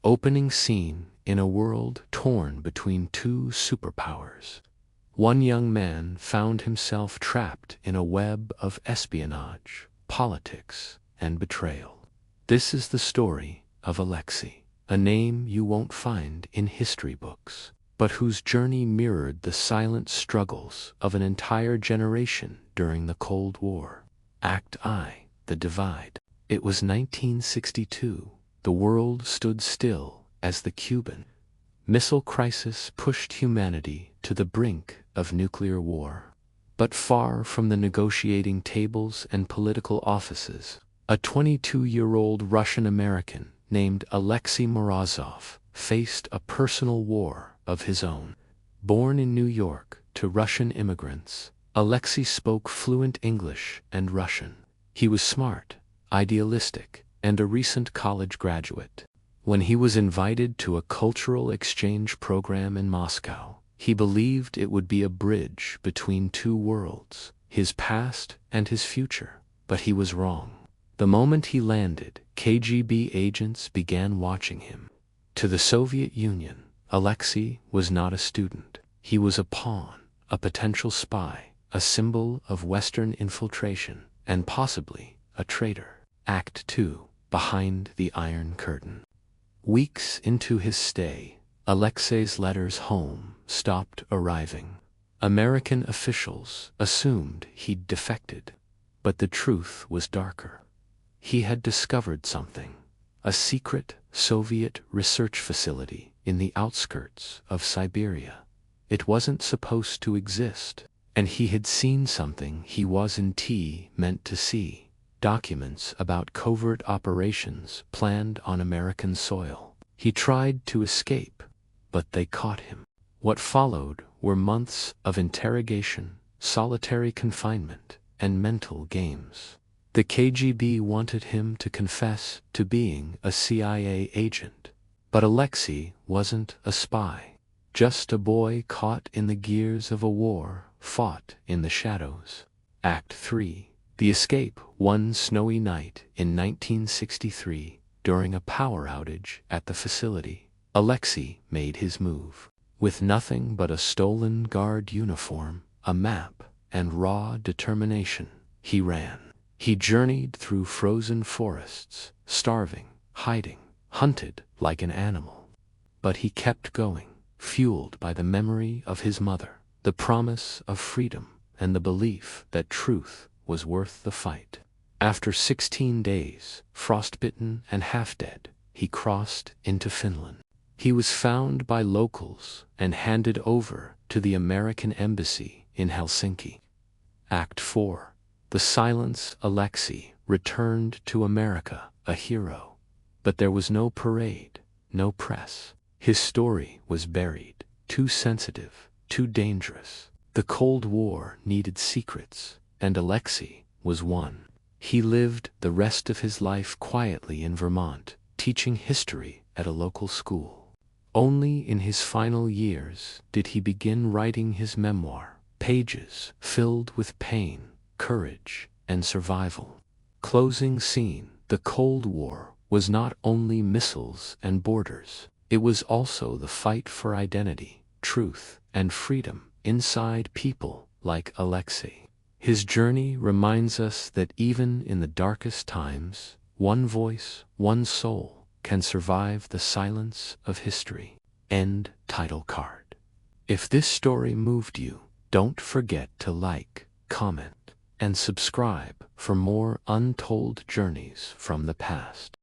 Opening scene in a world torn between two superpowers. One young man found himself trapped in a web of espionage, politics, and betrayal. This is the story of Aleksei, a name you won't find in history books, but whose journey mirrored the silent struggles of an entire generation during the Cold War. Act I: The Divide. It was 1962. The world stood still as the Cuban Missile Crisis pushed humanity to the brink of nuclear war. But far from the negotiating tables and political offices, a 22-year-old Russian-American named Aleksei faced a personal war of his own. Born in New York to Russian immigrants, Aleksei spoke fluent English and Russian. He was smart, idealistic, and a recent college graduate. When he was invited to a cultural exchange program in Moscow, he believed it would be a bridge between two worlds, his past and his future. But he was wrong. The moment he landed, KGB agents began watching him. To the Soviet Union, Aleksei was not a student. He was a pawn, a potential spy, a symbol of Western infiltration, and possibly a traitor. Act II: Behind the Iron Curtain. Weeks into his stay, Aleksei's letters home stopped arriving. American officials assumed he'd defected, but the truth was darker. He had discovered something: a secret Soviet research facility in the outskirts of Siberia. It wasn't supposed to exist, and he had seen something he wasn't meant to see. Documents about covert operations planned on American soil. He tried to escape, but they caught him. What followed were months of interrogation, solitary confinement, and mental games. The KGB wanted him to confess to being a CIA agent, but Aleksei wasn't a spy, just a boy caught in the gears of a war fought in the shadows. Act III: The Escape. One snowy night in 1963, during a power outage at the facility, Aleksei made his move. With nothing but a stolen guard uniform, a map, and raw determination, he ran. He journeyed through frozen forests, starving, hiding, hunted like an animal. But he kept going, fueled by the memory of his mother, the promise of freedom, and the belief that truth was worth the fight. After 16 days, frostbitten and half-dead, he crossed into Finland. He was found by locals and handed over to the American embassy in Helsinki. Act IV: The Silence. Aleksei returned to America, a hero. But there was no parade, no press. His story was buried, too sensitive, too dangerous. The Cold War needed secrets, and Aleksei was one. He lived the rest of his life quietly in Vermont, teaching history at a local school. Only in his final years did he begin writing his memoir, pages filled with pain, courage, and survival. Closing scene: The Cold War was not only missiles and borders, it was also the fight for identity, truth, and freedom inside people like Aleksei. His journey reminds us that even in the darkest times, one voice, one soul, can survive the silence of history. End title card. If this story moved you, don't forget to like, comment, and subscribe for more untold journeys from the past.